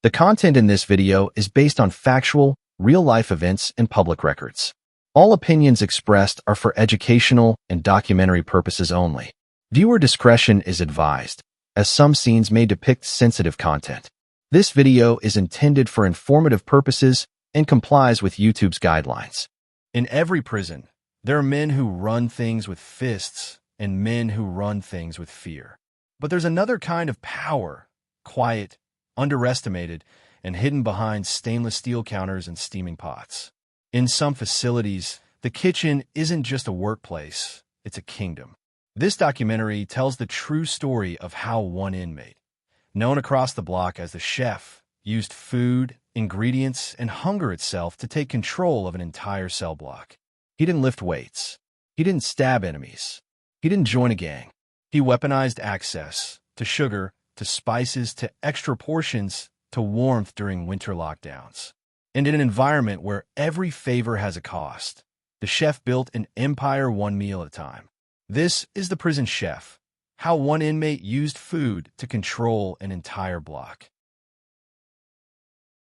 The content in this video is based on factual, real-life events and public records. All opinions expressed are for educational and documentary purposes only. Viewer discretion is advised, as some scenes may depict sensitive content. This video is intended for informative purposes and complies with YouTube's guidelines. In every prison, there are men who run things with fists and men who run things with fear. But there's another kind of power, quiet, underestimated, and hidden behind stainless steel counters and steaming pots. In some facilities, the kitchen isn't just a workplace, it's a kingdom. This documentary tells the true story of how one inmate, known across the block as the chef, used food, ingredients, and hunger itself to take control of an entire cell block. He didn't lift weights. He didn't stab enemies. He didn't join a gang. He weaponized access to sugar, to spices, to extra portions, to warmth during winter lockdowns. And in an environment where every favor has a cost, the chef built an empire one meal at a time. This is The Prison Chef, how one inmate used food to control an entire block.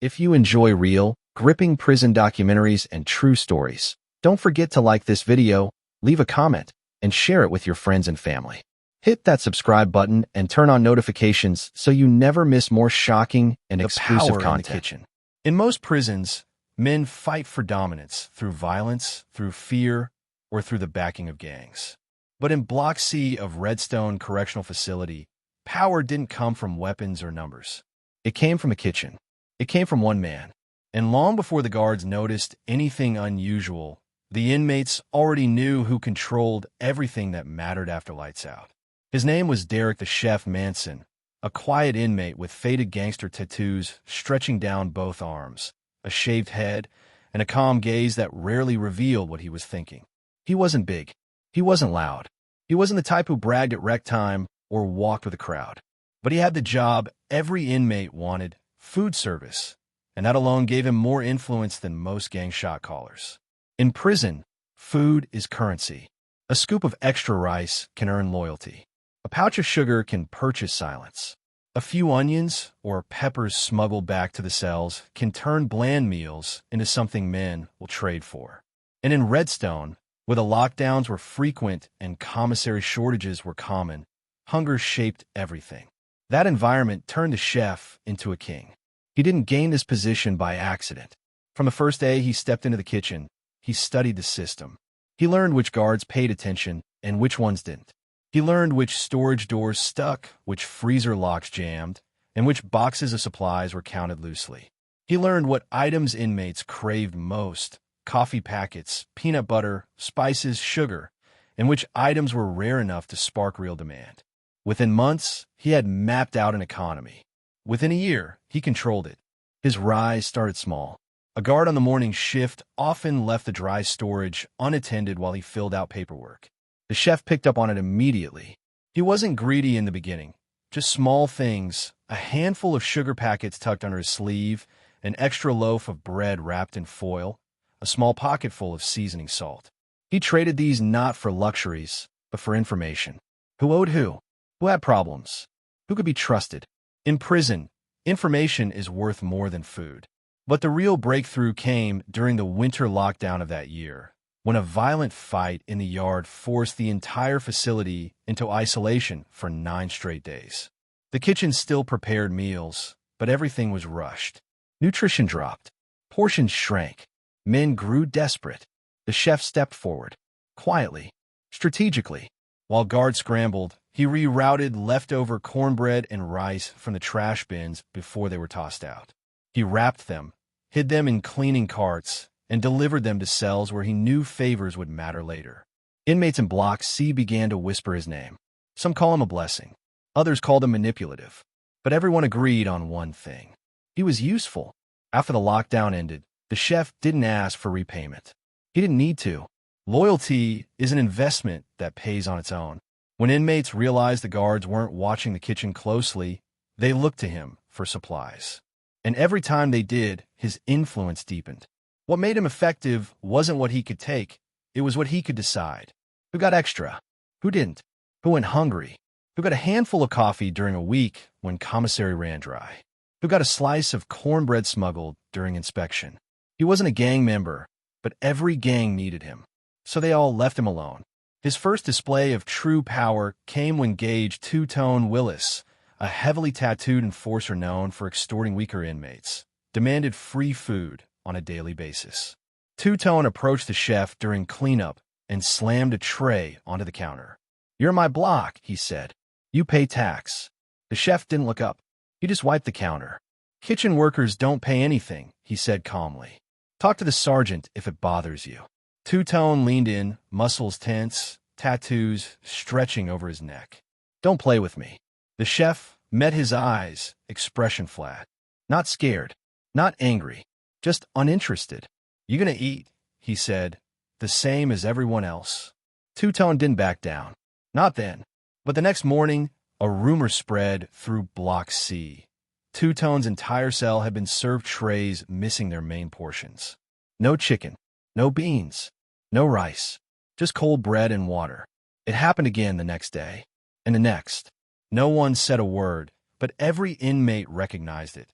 If you enjoy real, gripping prison documentaries and true stories, don't forget to like this video, leave a comment, and share it with your friends and family. Hit that subscribe button and turn on notifications so you never miss more shocking and exclusive content. In the kitchen. In most prisons, men fight for dominance through violence, through fear, or through the backing of gangs. But in Block C of Redstone Correctional Facility, power didn't come from weapons or numbers. It came from the kitchen. It came from one man. And long before the guards noticed anything unusual, the inmates already knew who controlled everything that mattered after lights out. His name was Derek the Chef Manson, a quiet inmate with faded gangster tattoos stretching down both arms, a shaved head, and a calm gaze that rarely revealed what he was thinking. He wasn't big. He wasn't loud. He wasn't the type who bragged at rec time or walked with a crowd. But he had the job every inmate wanted, food service, and that alone gave him more influence than most gang shot callers. In prison, food is currency. A scoop of extra rice can earn loyalty. A pouch of sugar can purchase silence. A few onions or peppers smuggled back to the cells can turn bland meals into something men will trade for. And in Redstone, where the lockdowns were frequent and commissary shortages were common, hunger shaped everything. That environment turned the chef into a king. He didn't gain this position by accident. From the first day he stepped into the kitchen, he studied the system. He learned which guards paid attention and which ones didn't. He learned which storage doors stuck, which freezer locks jammed, and which boxes of supplies were counted loosely. He learned what items inmates craved most, coffee packets, peanut butter, spices, sugar, and which items were rare enough to spark real demand. Within months, he had mapped out an economy. Within a year, he controlled it. His rise started small. A guard on the morning shift often left the dry storage unattended while he filled out paperwork. The chef picked up on it immediately. He wasn't greedy in the beginning, just small things, a handful of sugar packets tucked under his sleeve, an extra loaf of bread wrapped in foil, a small pocketful of seasoning salt. He traded these not for luxuries, but for information. Who owed who? Who had problems? Who could be trusted? In prison, information is worth more than food. But the real breakthrough came during the winter lockdown of that year, when a violent fight in the yard forced the entire facility into isolation for 9 straight days. The kitchen still prepared meals, but everything was rushed. Nutrition dropped. Portions shrank. Men grew desperate. The chef stepped forward, quietly, strategically. While guards scrambled, he rerouted leftover cornbread and rice from the trash bins before they were tossed out. He wrapped them, hid them in cleaning carts, and delivered them to cells where he knew favors would matter later. Inmates in Block C began to whisper his name. Some call him a blessing. Others called him manipulative. But everyone agreed on one thing. He was useful. After the lockdown ended, the chef didn't ask for repayment. He didn't need to. Loyalty is an investment that pays on its own. When inmates realized the guards weren't watching the kitchen closely, they looked to him for supplies. And every time they did, his influence deepened. What made him effective wasn't what he could take, it was what he could decide. Who got extra? Who didn't? Who went hungry? Who got a handful of coffee during a week when commissary ran dry? who got a slice of cornbread smuggled during inspection. He wasn't a gang member, but every gang needed him, so they all left him alone. His first display of true power came when Gage Two-Tone Willis, a heavily tattooed enforcer known for extorting weaker inmates, demanded free food on a daily basis. Two-Tone approached the chef during cleanup and slammed a tray onto the counter. "You're my block," he said. "You pay tax." The chef didn't look up. He just wiped the counter. "Kitchen workers don't pay anything," he said calmly. "Talk to the sergeant if it bothers you." Two-Tone leaned in, muscles tense, tattoos stretching over his neck. "Don't play with me." The chef met his eyes, expression flat. Not scared, not angry, just uninterested. "You gonna eat?" he said, "the same as everyone else." Two-Tone didn't back down. Not then. But the next morning, a rumor spread through Block C. Two-Tone's entire cell had been served trays missing their main portions. No chicken, no beans, no rice, just cold bread and water. It happened again the next day, and the next. No one said a word, but every inmate recognized it.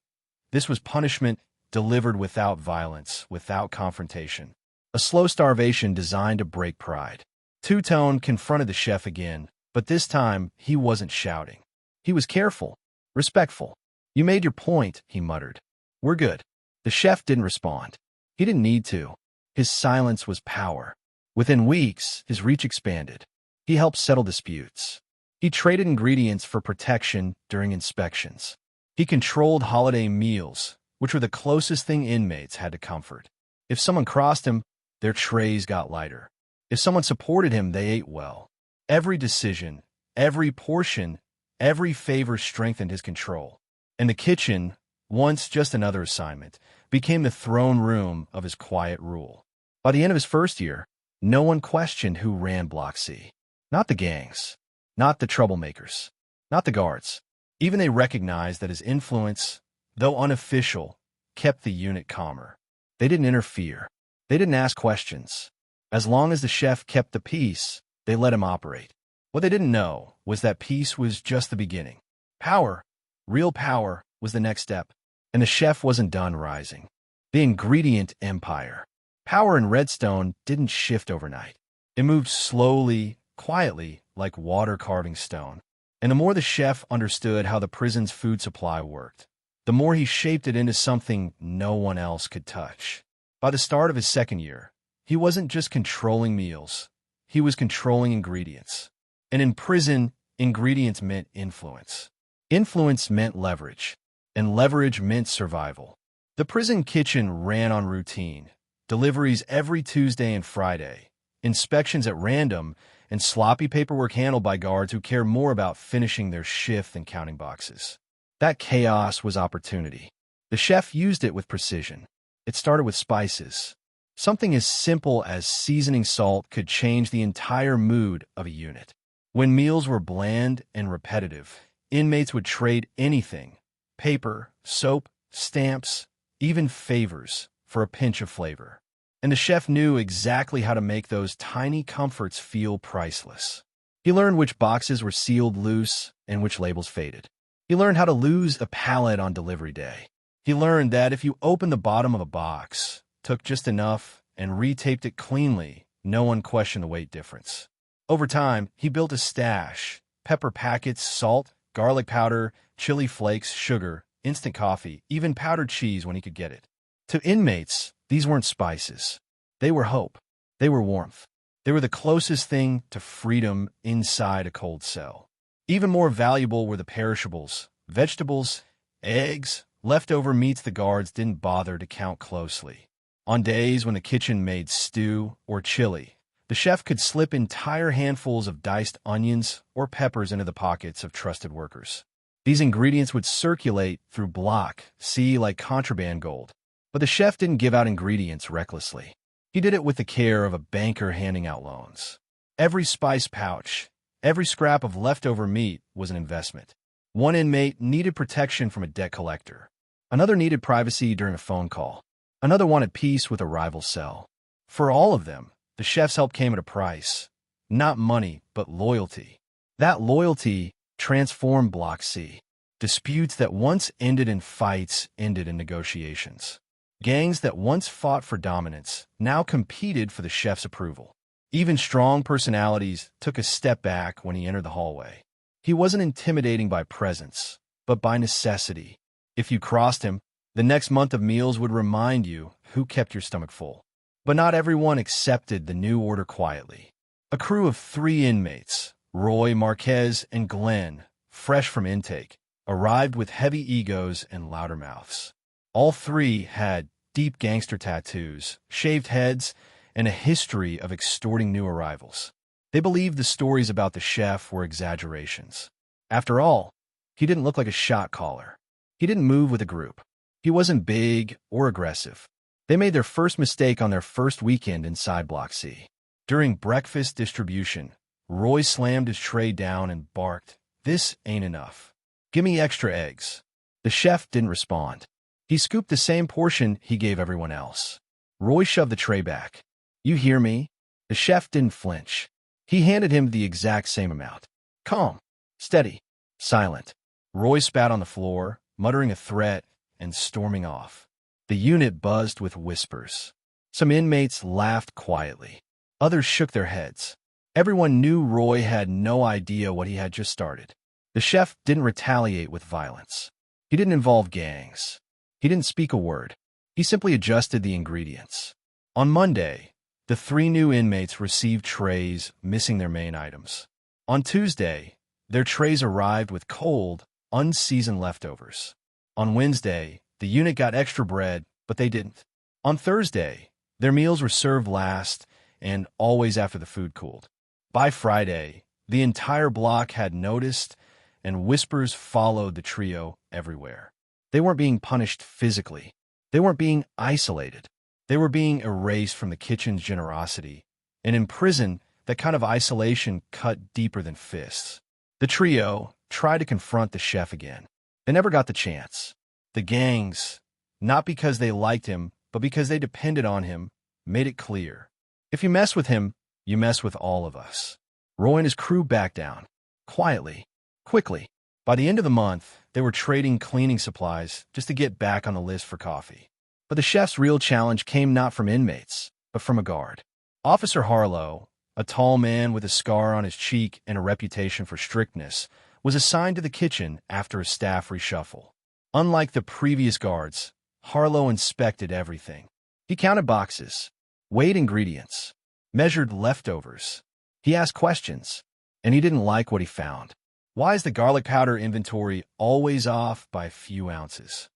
This was punishment delivered without violence, without confrontation. A slow starvation designed to break pride. Two-Tone confronted the chef again, but this time he wasn't shouting. He was careful, respectful. "You made your point," he muttered. "We're good." The chef didn't respond. He didn't need to. His silence was power. Within weeks, his reach expanded. He helped settle disputes. He traded ingredients for protection during inspections. He controlled holiday meals, which were the closest thing inmates had to comfort. If someone crossed him, their trays got lighter. If someone supported him, they ate well. Every decision, every portion, every favor strengthened his control. And the kitchen, once just another assignment, became the throne room of his quiet rule. By the end of his first year, no one questioned who ran Block C. Not the gangs, not the troublemakers, not the guards. Even they recognized that his influence, though unofficial, kept the unit calmer. They didn't interfere. They didn't ask questions. As long as the chef kept the peace, they let him operate. What they didn't know was that peace was just the beginning. Power, real power, was the next step, and the chef wasn't done rising. The ingredient empire. Power in Redstone didn't shift overnight. It moved slowly, quietly, like water carving stone. And the more the chef understood how the prison's food supply worked, the more he shaped it into something no one else could touch. By the start of his second year, he wasn't just controlling meals, he was controlling ingredients. And in prison, ingredients meant influence. Influence meant leverage, and leverage meant survival. The prison kitchen ran on routine, deliveries every Tuesday and Friday, inspections at random, and sloppy paperwork handled by guards who cared more about finishing their shift than counting boxes. That chaos was opportunity. The chef used it with precision. It started with spices. Something as simple as seasoning salt could change the entire mood of a unit. When meals were bland and repetitive, inmates would trade anything: paper, soap, stamps, even favors, for a pinch of flavor. And the chef knew exactly how to make those tiny comforts feel priceless. He learned which boxes were sealed loose and which labels faded. He learned how to lose a pallet on delivery day. He learned that if you opened the bottom of a box, took just enough, and retaped it cleanly, no one questioned the weight difference. Over time, he built a stash: pepper packets, salt, garlic powder, chili flakes, sugar, instant coffee, even powdered cheese when he could get it. To inmates, these weren't spices. They were hope. They were warmth. They were the closest thing to freedom inside a cold cell. Even more valuable were the perishables: vegetables, eggs, leftover meats the guards didn't bother to count closely. On days when the kitchen made stew or chili, the chef could slip entire handfuls of diced onions or peppers into the pockets of trusted workers. These ingredients would circulate through Block C like contraband gold. But the chef didn't give out ingredients recklessly. He did it with the care of a banker handing out loans. Every spice pouch, every scrap of leftover meat was an investment. One inmate needed protection from a debt collector. Another needed privacy during a phone call. Another wanted peace with a rival cell. For all of them, the chef's help came at a price. Not money, but loyalty. That loyalty transformed Block C. Disputes that once ended in fights ended in negotiations. Gangs that once fought for dominance now competed for the chef's approval. Even strong personalities took a step back when he entered the hallway. He wasn't intimidating by presence, but by necessity. If you crossed him, the next month of meals would remind you who kept your stomach full. But not everyone accepted the new order quietly. A crew of 3 inmates, Roy, Marquez, and Glenn, fresh from intake, arrived with heavy egos and louder mouths. All 3 had deep gangster tattoos, shaved heads, and a history of extorting new arrivals. They believed the stories about the chef were exaggerations. After all, he didn't look like a shot caller. He didn't move with a group. He wasn't big or aggressive. They made their first mistake on their first weekend inside Block C. During breakfast distribution, Roy slammed his tray down and barked, "This ain't enough. Give me extra eggs." The chef didn't respond. He scooped the same portion he gave everyone else. Roy shoved the tray back. "You hear me?" The chef didn't flinch. He handed him the exact same amount. Calm, steady, silent. Roy spat on the floor, muttering a threat and storming off. The unit buzzed with whispers. Some inmates laughed quietly. Others shook their heads. Everyone knew Roy had no idea what he had just started. The chef didn't retaliate with violence. He didn't involve gangs. He didn't speak a word. He simply adjusted the ingredients. On Monday, the 3 new inmates received trays missing their main items. On Tuesday, their trays arrived with cold, unseasoned leftovers. On Wednesday, the unit got extra bread, but they didn't. On Thursday, their meals were served last and always after the food cooled. By Friday, the entire block had noticed, and whispers followed the trio everywhere. They weren't being punished physically. They weren't being isolated. They were being erased from the kitchen's generosity. And in prison, that kind of isolation cut deeper than fists. The trio tried to confront the chef again. They never got the chance. The gangs, not because they liked him, but because they depended on him, made it clear. If you mess with him, you mess with all of us. Roy and his crew backed down. Quietly. Quickly. By the end of the month, they were trading cleaning supplies just to get back on the list for coffee. But the chef's real challenge came not from inmates, but from a guard. Officer Harlow, a tall man with a scar on his cheek and a reputation for strictness, was assigned to the kitchen after a staff reshuffle. Unlike the previous guards, Harlow inspected everything. He counted boxes, weighed ingredients, measured leftovers. He asked questions, and he didn't like what he found. Why is the garlic powder inventory always off by a few ounces?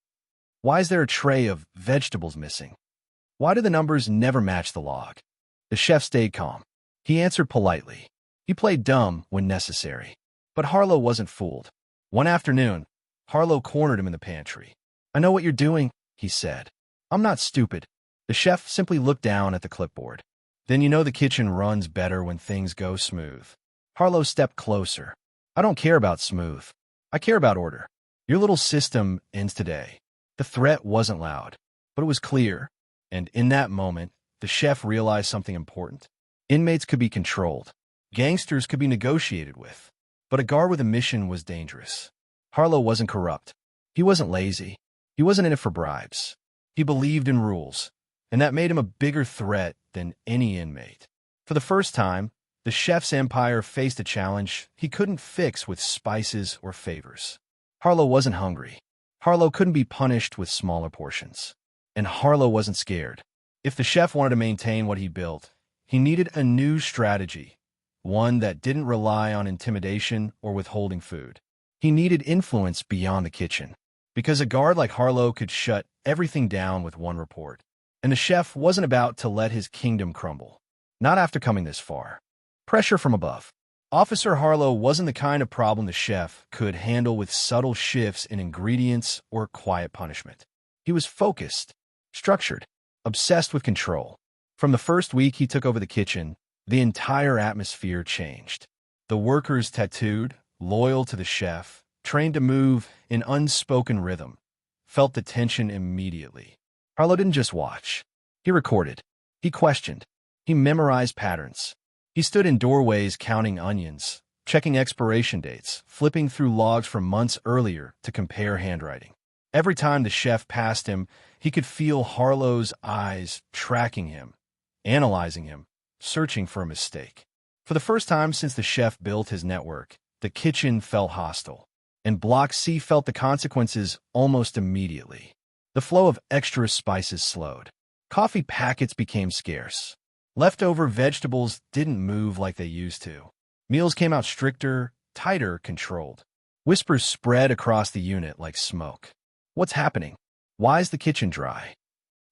Why is there a tray of vegetables missing? Why do the numbers never match the log? The chef stayed calm. He answered politely. He played dumb when necessary. But Harlow wasn't fooled. One afternoon, Harlow cornered him in the pantry. "I know what you're doing," he said. "I'm not stupid." The chef simply looked down at the clipboard. "Then you know the kitchen runs better when things go smooth." Harlow stepped closer. "I don't care about smooth. I care about order. Your little system ends today." The threat wasn't loud, but it was clear. And in that moment, the chef realized something important. Inmates could be controlled. Gangsters could be negotiated with. But a guard with a mission was dangerous. Harlow wasn't corrupt. He wasn't lazy. He wasn't in it for bribes. He believed in rules, and that made him a bigger threat than any inmate. For the first time, the chef's empire faced a challenge he couldn't fix with spices or favors. Harlow wasn't hungry. Harlow couldn't be punished with smaller portions. And Harlow wasn't scared. If the chef wanted to maintain what he built, he needed a new strategy, one that didn't rely on intimidation or withholding food. He needed influence beyond the kitchen, because a guard like Harlow could shut everything down with one report. And the chef wasn't about to let his kingdom crumble. Not after coming this far. Pressure from above. Officer Harlow wasn't the kind of problem the chef could handle with subtle shifts in ingredients or quiet punishment. He was focused, structured, obsessed with control. From the first week he took over the kitchen, the entire atmosphere changed. The workers tattooed, loyal to the chef, trained to move in unspoken rhythm, felt the tension immediately. Harlow didn't just watch. He recorded. He questioned. He memorized patterns. He stood in doorways counting onions, checking expiration dates, flipping through logs from months earlier to compare handwriting. Every time the chef passed him, he could feel Harlow's eyes tracking him, analyzing him, searching for a mistake. For the first time since the chef built his network, the kitchen felt hostile, and Block C felt the consequences almost immediately. The flow of extra spices slowed. Coffee packets became scarce. Leftover vegetables didn't move like they used to. Meals came out stricter, tighter, controlled. Whispers spread across the unit like smoke. What's happening? Why is the kitchen dry?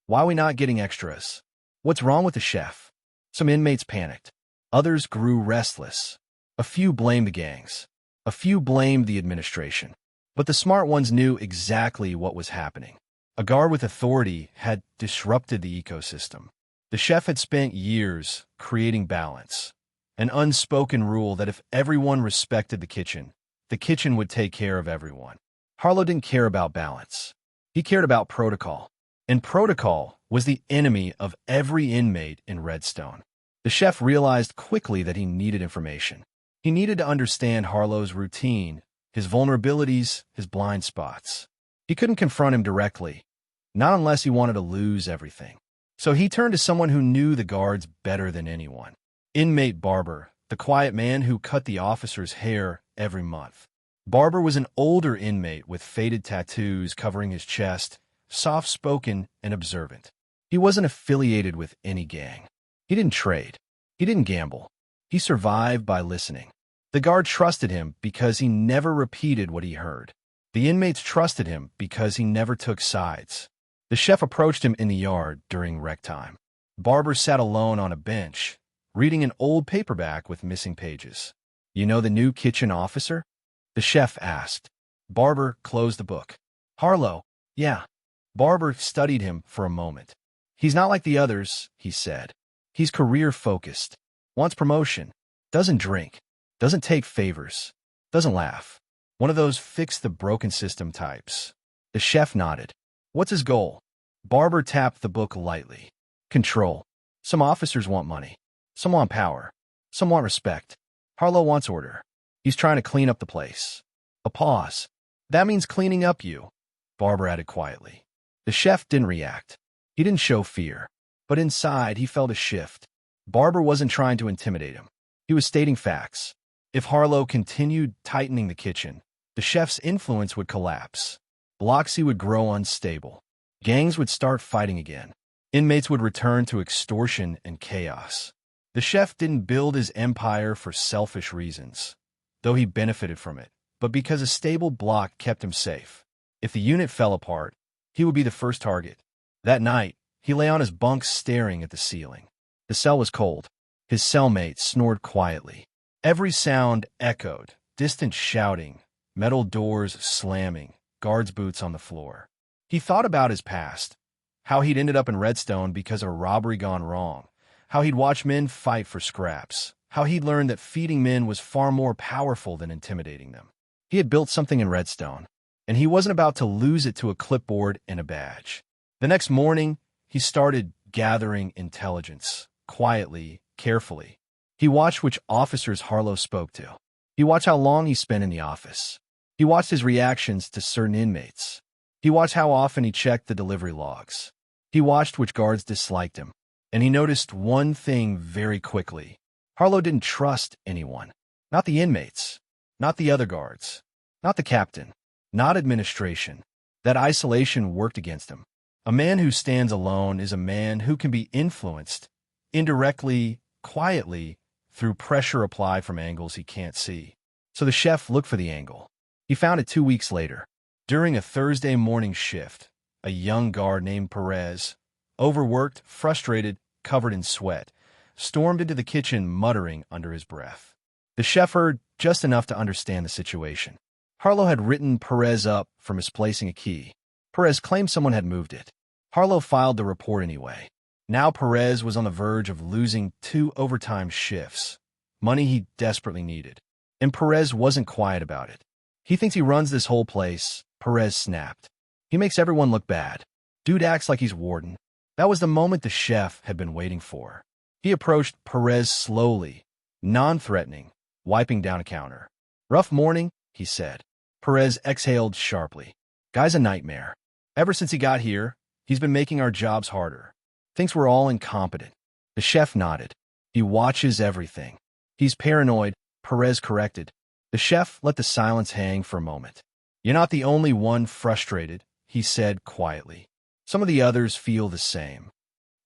Why are we not getting extras? What's wrong with the chef? Some inmates panicked. Others grew restless. A few blamed the gangs. A few blamed the administration. But the smart ones knew exactly what was happening. A guard with authority had disrupted the ecosystem. The chef had spent years creating balance. An unspoken rule that if everyone respected the kitchen would take care of everyone. Harlow didn't care about balance. He cared about protocol. And protocol was the enemy of every inmate in Redstone. The chef realized quickly that he needed information. He needed to understand Harlow's routine, his vulnerabilities, his blind spots. He couldn't confront him directly, not unless he wanted to lose everything. So he turned to someone who knew the guards better than anyone. Inmate Barber, the quiet man who cut the officer's hair every month. Barber was an older inmate with faded tattoos covering his chest, soft-spoken and observant. He wasn't affiliated with any gang. He didn't trade. He didn't gamble. He survived by listening. The guard trusted him because he never repeated what he heard. The inmates trusted him because he never took sides. The chef approached him in the yard during rec time. Barber sat alone on a bench, reading an old paperback with missing pages. "You know the new kitchen officer?" the chef asked. Barber closed the book. "Harlow, yeah." Barber studied him for a moment. "He's not like the others," he said. "He's career-focused, wants promotion, doesn't drink, doesn't take favors, doesn't laugh. One of those fix-the-broken-system types." The chef nodded. "What's his goal?" Barber tapped the book lightly. "Control. Some officers want money. Some want power. Some want respect. Harlow wants order. He's trying to clean up the place." A pause. "That means cleaning up you," Barber added quietly. The chef didn't react. He didn't show fear. But inside, he felt a shift. Barber wasn't trying to intimidate him. He was stating facts. If Harlow continued tightening the kitchen, the chef's influence would collapse. Block C would grow unstable. Gangs would start fighting again. Inmates would return to extortion and chaos. The chef didn't build his empire for selfish reasons, though he benefited from it, but because a stable block kept him safe. If the unit fell apart, he would be the first target. That night, he lay on his bunk staring at the ceiling. The cell was cold. His cellmate snored quietly. Every sound echoed, distant shouting, metal doors slamming, guards' boots on the floor. He thought about his past, how he'd ended up in Redstone because of a robbery gone wrong, how he'd watched men fight for scraps, how he'd learned that feeding men was far more powerful than intimidating them. He had built something in Redstone, and he wasn't about to lose it to a clipboard and a badge. The next morning, he started gathering intelligence, quietly, carefully. He watched which officers Harlow spoke to. He watched how long he spent in the office. He watched his reactions to certain inmates. He watched how often he checked the delivery logs. He watched which guards disliked him. And he noticed one thing very quickly. Harlow didn't trust anyone. Not the inmates. Not the other guards. Not the captain. Not administration. That isolation worked against him. A man who stands alone is a man who can be influenced, indirectly, quietly, through pressure applied from angles he can't see. So the chef looked for the angle. He found it 2 weeks later. During a Thursday morning shift, a young guard named Perez, overworked, frustrated, covered in sweat, stormed into the kitchen muttering under his breath. The chef heard just enough to understand the situation. Harlow had written Perez up for misplacing a key. Perez claimed someone had moved it. Harlow filed the report anyway. Now Perez was on the verge of losing 2 overtime shifts, money he desperately needed. And Perez wasn't quiet about it. "He thinks he runs this whole place," Perez snapped. "He makes everyone look bad. Dude acts like he's warden." That was the moment the chef had been waiting for. He approached Perez slowly, non-threatening, wiping down a counter. "Rough morning," he said. Perez exhaled sharply. "Guy's a nightmare. Ever since he got here, he's been making our jobs harder. Thinks we're all incompetent." The chef nodded. "He watches everything. He's paranoid," Perez corrected. The chef let the silence hang for a moment. "You're not the only one frustrated," he said quietly. "Some of the others feel the same."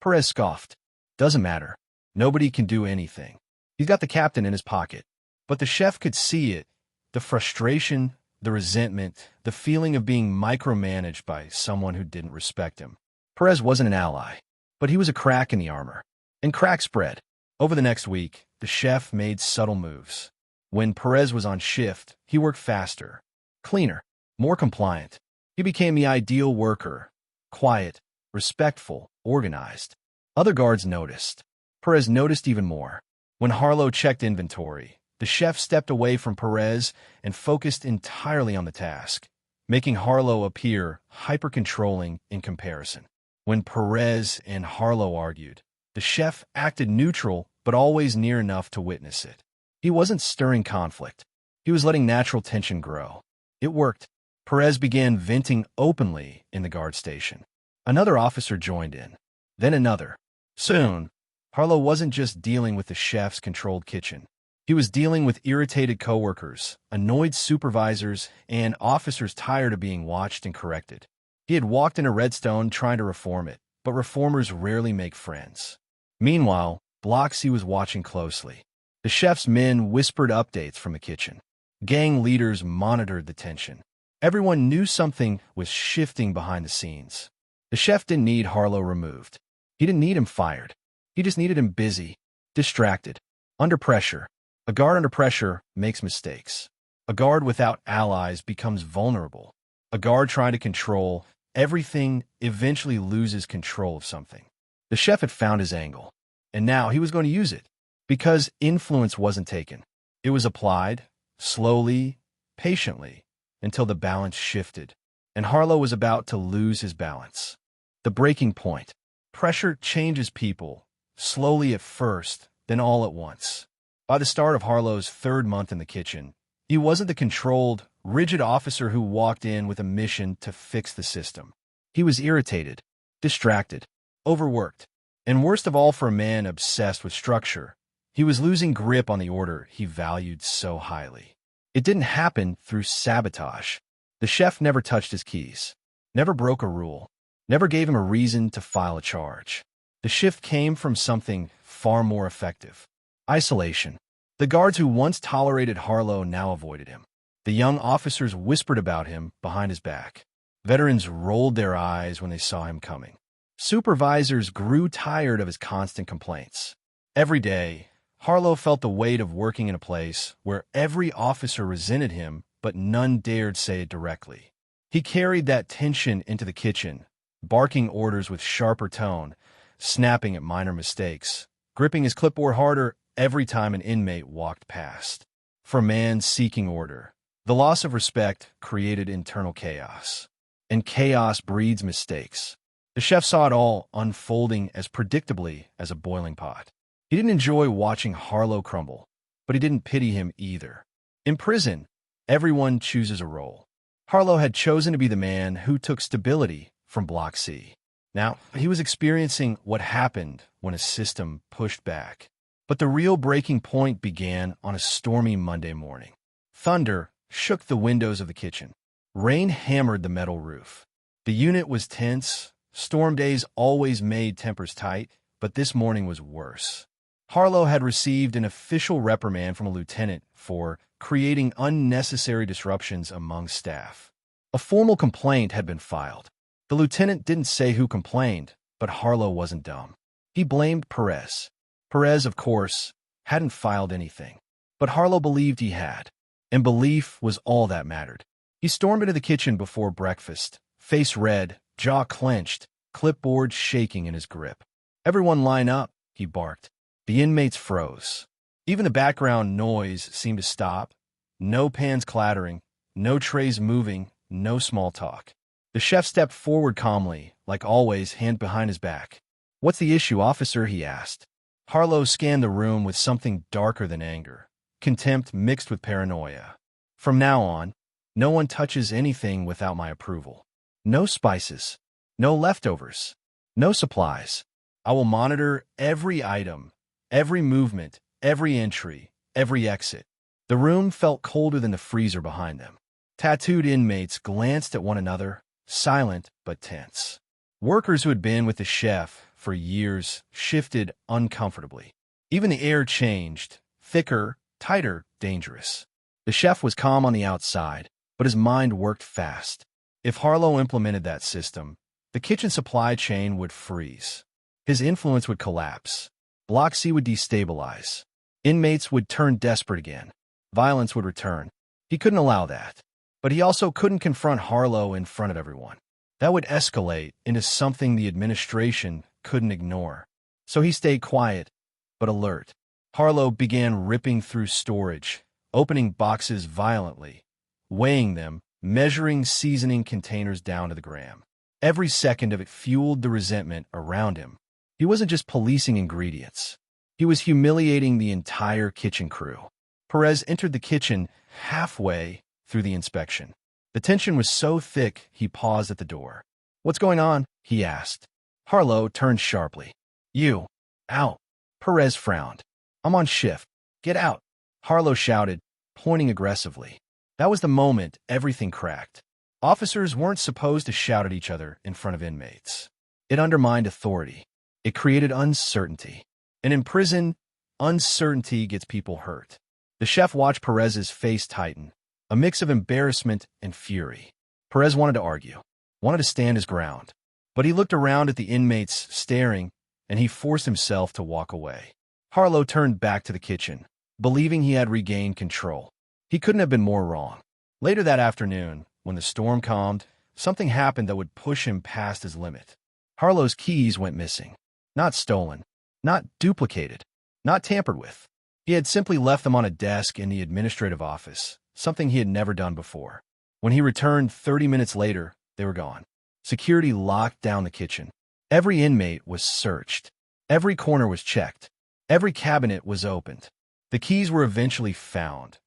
Perez scoffed. "Doesn't matter. Nobody can do anything. He's got the captain in his pocket." But the chef could see it. The frustration, the resentment, the feeling of being micromanaged by someone who didn't respect him. Perez wasn't an ally, but he was a crack in the armor. And cracks spread. Over the next week, the chef made subtle moves. When Perez was on shift, he worked faster, cleaner, more compliant. He became the ideal worker, quiet, respectful, organized. Other guards noticed. Perez noticed even more. When Harlow checked inventory, the chef stepped away from Perez and focused entirely on the task, making Harlow appear hyper-controlling in comparison. When Perez and Harlow argued, the chef acted neutral but always near enough to witness it. He wasn't stirring conflict. He was letting natural tension grow. It worked. Perez began venting openly in the guard station. Another officer joined in. Then another. Soon, Harlow wasn't just dealing with the chef's controlled kitchen. He was dealing with irritated coworkers, annoyed supervisors, and officers tired of being watched and corrected. He had walked into Redstone trying to reform it, but reformers rarely make friends. Meanwhile, Block C was watching closely. The chef's men whispered updates from the kitchen. Gang leaders monitored the tension. Everyone knew something was shifting behind the scenes. The chef didn't need Harlow removed. He didn't need him fired. He just needed him busy, distracted, under pressure. A guard under pressure makes mistakes. A guard without allies becomes vulnerable. A guard trying to control everything eventually loses control of something. The chef had found his angle, and now he was going to use it. Because influence wasn't taken. It was applied, slowly, patiently, until the balance shifted, and Harlow was about to lose his balance. The breaking point. Pressure changes people, slowly at first, then all at once. By the start of Harlow's third month in the kitchen, he wasn't the controlled, rigid officer who walked in with a mission to fix the system. He was irritated, distracted, overworked, and worst of all for a man obsessed with structure, he was losing grip on the order he valued so highly. It didn't happen through sabotage. The chef never touched his keys, never broke a rule, never gave him a reason to file a charge. The shift came from something far more effective. Isolation. The guards who once tolerated Harlow now avoided him. The young officers whispered about him behind his back. Veterans rolled their eyes when they saw him coming. Supervisors grew tired of his constant complaints. Every day, Harlow felt the weight of working in a place where every officer resented him, but none dared say it directly. He carried that tension into the kitchen, barking orders with sharper tone, snapping at minor mistakes, gripping his clipboard harder every time an inmate walked past. For a man seeking order, the loss of respect created internal chaos. And chaos breeds mistakes. The chef saw it all unfolding as predictably as a boiling pot. He didn't enjoy watching Harlow crumble, but he didn't pity him either. In prison, everyone chooses a role. Harlow had chosen to be the man who took stability from Block C. Now, he was experiencing what happened when a system pushed back. But the real breaking point began on a stormy Monday morning. Thunder shook the windows of the kitchen. Rain hammered the metal roof. The unit was tense. Storm days always made tempers tight, but this morning was worse. Harlow had received an official reprimand from a lieutenant for creating unnecessary disruptions among staff. A formal complaint had been filed. The lieutenant didn't say who complained, but Harlow wasn't dumb. He blamed Perez. Perez, of course, hadn't filed anything, but Harlow believed he had, and belief was all that mattered. He stormed into the kitchen before breakfast, face red, jaw clenched, clipboard shaking in his grip. "Everyone line up," he barked. The inmates froze. Even the background noise seemed to stop. No pans clattering, no trays moving, no small talk. The chef stepped forward calmly, like always, hand behind his back. "What's the issue, officer?" he asked. Harlow scanned the room with something darker than anger. contempt mixed with paranoia. From now on, no one touches anything without my approval. No spices, no leftovers, no supplies. I will monitor every item, every movement, every entry, every exit. The room felt colder than the freezer behind them. Tattooed inmates glanced at one another, silent but tense. Workers who had been with the chef for years shifted uncomfortably. Even the air changed, thicker, tighter, dangerous. The chef was calm on the outside, but his mind worked fast. If Harlow implemented that system, the kitchen supply chain would freeze. His influence would collapse. Block C would destabilize. Inmates would turn desperate again. Violence would return. He couldn't allow that. But he also couldn't confront Harlow in front of everyone. That would escalate into something the administration couldn't ignore. So he stayed quiet, but alert. Harlow began ripping through storage, opening boxes violently, weighing them, measuring seasoning containers down to the gram. Every second of it fueled the resentment around him. He wasn't just policing ingredients. He was humiliating the entire kitchen crew. Perez entered the kitchen halfway through the inspection. The tension was so thick, he paused at the door. "What's going on?" he asked. Harlow turned sharply. "You, out." Perez frowned. "I'm on shift. Get out." Harlow shouted, pointing aggressively. That was the moment everything cracked. Officers weren't supposed to shout at each other in front of inmates. It undermined authority. It created uncertainty. And in prison, uncertainty gets people hurt. The chef watched Perez's face tighten, a mix of embarrassment and fury. Perez wanted to argue, wanted to stand his ground. But he looked around at the inmates staring, and he forced himself to walk away. Harlow turned back to the kitchen, believing he had regained control. He couldn't have been more wrong. Later that afternoon, when the storm calmed, something happened that would push him past his limit. Harlow's keys went missing. Not stolen, not duplicated, not tampered with. He had simply left them on a desk in the administrative office, something he had never done before. When he returned 30 minutes later, they were gone. Security locked down the kitchen. Every inmate was searched. Every corner was checked. Every cabinet was opened. The keys were eventually found,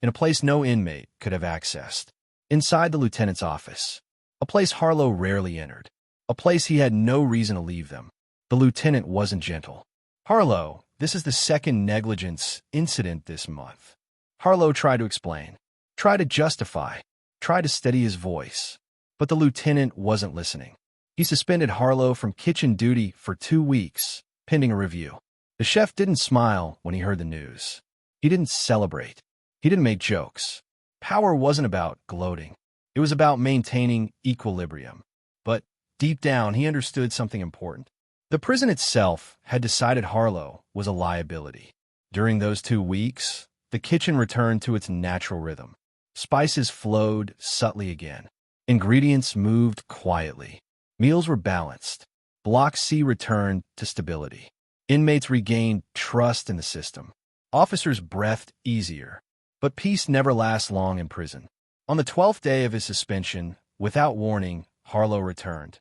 in a place no inmate could have accessed. Inside the lieutenant's office. A place Harlow rarely entered. A place he had no reason to leave them. The lieutenant wasn't gentle. "Harlow, this is the second negligence incident this month." Harlow tried to explain, tried to justify, tried to steady his voice. But the lieutenant wasn't listening. He suspended Harlow from kitchen duty for 2 weeks, pending a review. The chef didn't smile when he heard the news. He didn't celebrate. He didn't make jokes. Power wasn't about gloating. It was about maintaining equilibrium. But deep down, he understood something important. The prison itself had decided Harlow was a liability. During those 2 weeks, the kitchen returned to its natural rhythm. Spices flowed subtly again. Ingredients moved quietly. Meals were balanced. Block C returned to stability. Inmates regained trust in the system. Officers breathed easier. But peace never lasts long in prison. On the 12th day of his suspension, without warning, Harlow returned.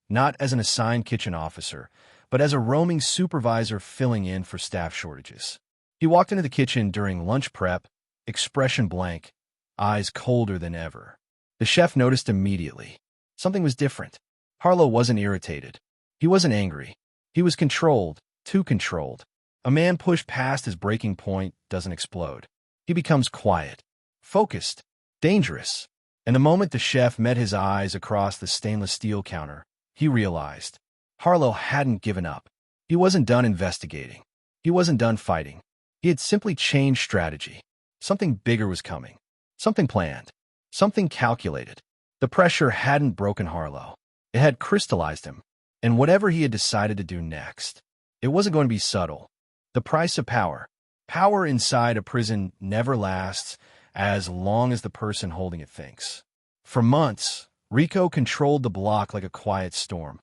Not as an assigned kitchen officer, but as a roaming supervisor filling in for staff shortages. He walked into the kitchen during lunch prep, expression blank, eyes colder than ever. The chef noticed immediately. Something was different. Harlow wasn't irritated. He wasn't angry. He was controlled, too controlled. A man pushed past his breaking point doesn't explode. He becomes quiet, focused, dangerous. And the moment the chef met his eyes across the stainless steel counter, he realized Harlow hadn't given up. He wasn't done investigating. He wasn't done fighting. He had simply changed strategy. Something bigger was coming. Something planned. Something calculated. The pressure hadn't broken Harlow. It had crystallized him. And whatever he had decided to do next, it wasn't going to be subtle. The price of power. Power inside a prison never lasts as long as the person holding it thinks. For months, Rico controlled the block like a quiet storm.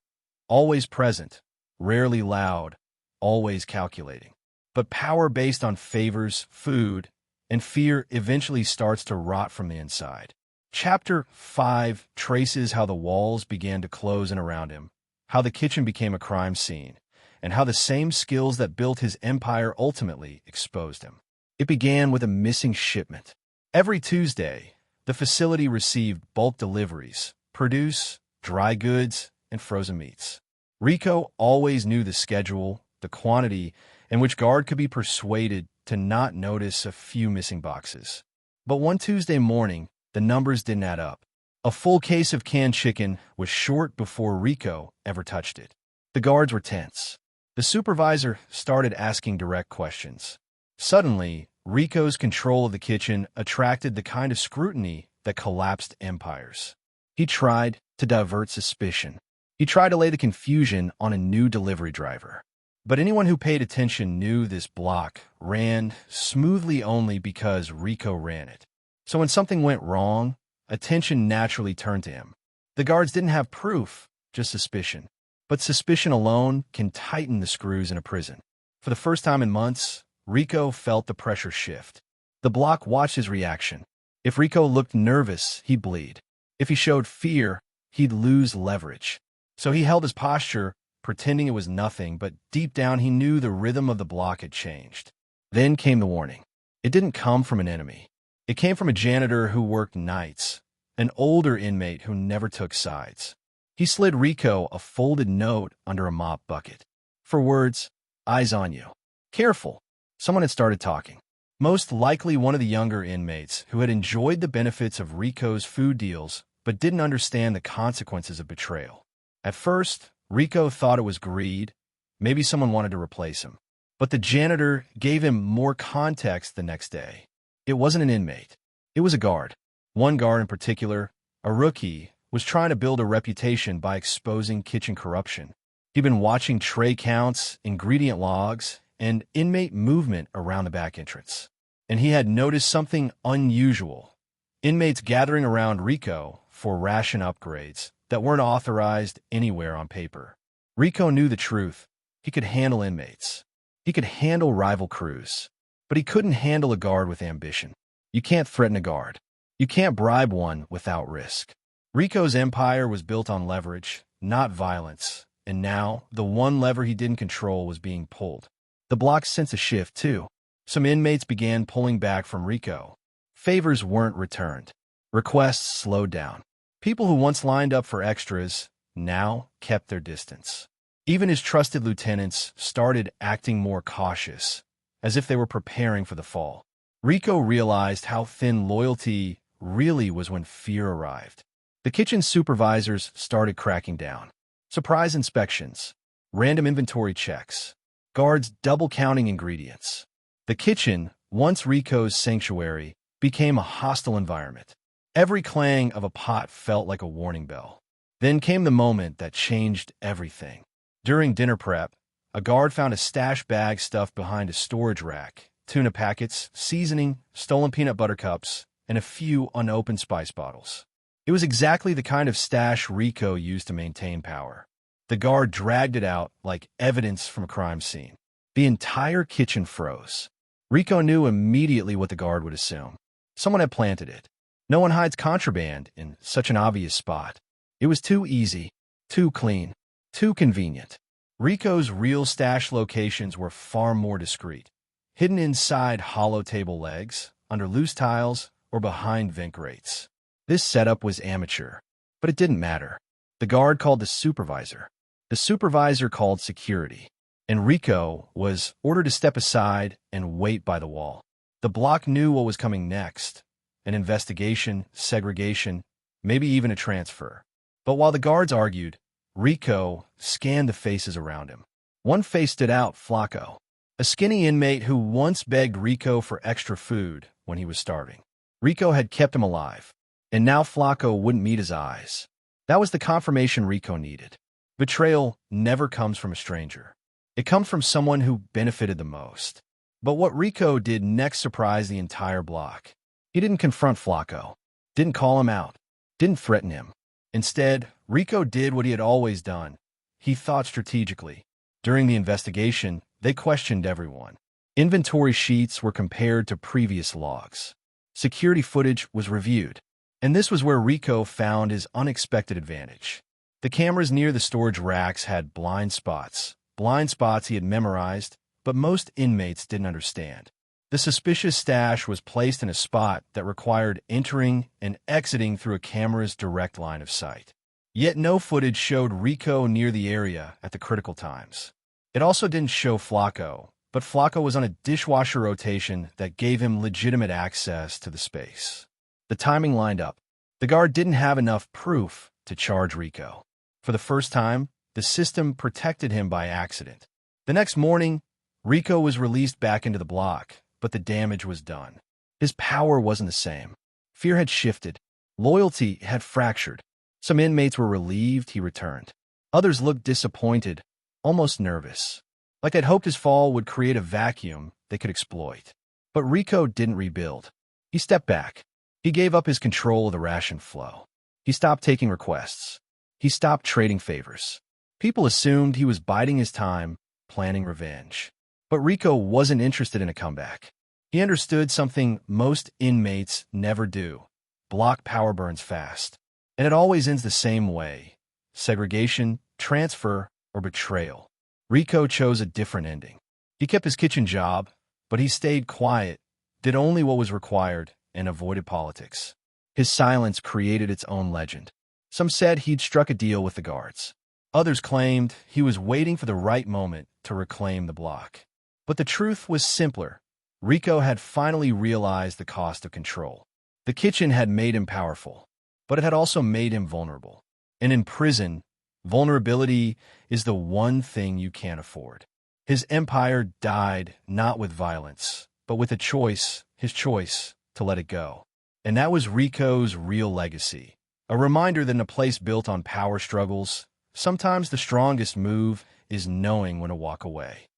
Always present, rarely loud, always calculating. But power based on favors, food, and fear eventually starts to rot from the inside. Chapter 5 traces how the walls began to close in around him, how the kitchen became a crime scene, and how the same skills that built his empire ultimately exposed him. It began with a missing shipment. Every Tuesday, the facility received bulk deliveries, produce, dry goods, and frozen meats. Rico always knew the schedule, the quantity, and which guard could be persuaded to not notice a few missing boxes. But one Tuesday morning, the numbers didn't add up. A full case of canned chicken was short before Rico ever touched it. The guards were tense. The supervisor started asking direct questions. Suddenly, Rico's control of the kitchen attracted the kind of scrutiny that collapsed empires. He tried to divert suspicion. He tried to lay the confusion on a new delivery driver. But anyone who paid attention knew this block ran smoothly only because Rico ran it. So when something went wrong, attention naturally turned to him. The guards didn't have proof, just suspicion. But suspicion alone can tighten the screws in a prison. For the first time in months, Rico felt the pressure shift. The block watched his reaction. If Rico looked nervous, he'd bleed. If he showed fear, he'd lose leverage. So he held his posture, pretending it was nothing, but deep down he knew the rhythm of the block had changed. Then came the warning. It didn't come from an enemy. It came from a janitor who worked nights, an older inmate who never took sides. He slid Rico a folded note under a mop bucket. For words, eyes on you. Careful. Someone had started talking. Most likely one of the younger inmates who had enjoyed the benefits of Rico's food deals but didn't understand the consequences of betrayal. At first, Rico thought it was greed. Maybe someone wanted to replace him. But the janitor gave him more context the next day. It wasn't an inmate. It was a guard. One guard in particular, a rookie, was trying to build a reputation by exposing kitchen corruption. He'd been watching tray counts, ingredient logs, and inmate movement around the back entrance. And he had noticed something unusual. Inmates gathering around Rico for ration upgrades that weren't authorized anywhere on paper. Rico knew the truth. He could handle inmates. He could handle rival crews. But he couldn't handle a guard with ambition. You can't threaten a guard. You can't bribe one without risk. Rico's empire was built on leverage, not violence. And now, the one lever he didn't control was being pulled. The block sensed a shift, too. Some inmates began pulling back from Rico. Favors weren't returned. Requests slowed down. People who once lined up for extras now kept their distance. Even his trusted lieutenants started acting more cautious, as if they were preparing for the fall. Rico realized how thin loyalty really was when fear arrived. The kitchen supervisors started cracking down. Surprise inspections, random inventory checks, guards double-counting ingredients. The kitchen, once Rico's sanctuary, became a hostile environment. Every clang of a pot felt like a warning bell. Then came the moment that changed everything. During dinner prep, a guard found a stash bag stuffed behind a storage rack, tuna packets, seasoning, stolen peanut butter cups, and a few unopened spice bottles. It was exactly the kind of stash Rico used to maintain power. The guard dragged it out like evidence from a crime scene. The entire kitchen froze. Rico knew immediately what the guard would assume. Someone had planted it. No one hides contraband in such an obvious spot. It was too easy, too clean, too convenient. Rico's real stash locations were far more discreet, hidden inside hollow table legs, under loose tiles, or behind vent grates. This setup was amateur, but it didn't matter. The guard called the supervisor. The supervisor called security. And Rico was ordered to step aside and wait by the wall. The block knew what was coming next. An investigation, segregation, maybe even a transfer. But while the guards argued, Rico scanned the faces around him. One face stood out, Flacco, a skinny inmate who once begged Rico for extra food when he was starving. Rico had kept him alive, and now Flacco wouldn't meet his eyes. That was the confirmation Rico needed. Betrayal never comes from a stranger. It comes from someone who benefited the most. But what Rico did next surprised the entire block. He didn't confront Flacco, didn't call him out, didn't threaten him. Instead, Rico did what he had always done. He thought strategically. During the investigation, they questioned everyone. Inventory sheets were compared to previous logs. Security footage was reviewed. And this was where Rico found his unexpected advantage. The cameras near the storage racks had blind spots he had memorized, but most inmates didn't understand. The suspicious stash was placed in a spot that required entering and exiting through a camera's direct line of sight. Yet no footage showed Rico near the area at the critical times. It also didn't show Flacco, but Flacco was on a dishwasher rotation that gave him legitimate access to the space. The timing lined up. The guard didn't have enough proof to charge Rico. For the first time, the system protected him by accident. The next morning, Rico was released back into the block, but the damage was done. His power wasn't the same. Fear had shifted. Loyalty had fractured. Some inmates were relieved he returned. Others looked disappointed, almost nervous, like they'd hoped his fall would create a vacuum they could exploit. But Rico didn't rebuild. He stepped back. He gave up his control of the ration flow. He stopped taking requests. He stopped trading favors. People assumed he was biding his time, planning revenge. But Rico wasn't interested in a comeback. He understood something most inmates never do. Block power burns fast. And it always ends the same way: segregation, transfer, or betrayal. Rico chose a different ending. He kept his kitchen job, but he stayed quiet, did only what was required, and avoided politics. His silence created its own legend. Some said he'd struck a deal with the guards. Others claimed he was waiting for the right moment to reclaim the block. But the truth was simpler. Rico had finally realized the cost of control. The kitchen had made him powerful, but it had also made him vulnerable. And in prison, vulnerability is the one thing you can't afford. His empire died not with violence, but with a choice, his choice, to let it go. And that was Rico's real legacy. A reminder that in a place built on power struggles, sometimes the strongest move is knowing when to walk away.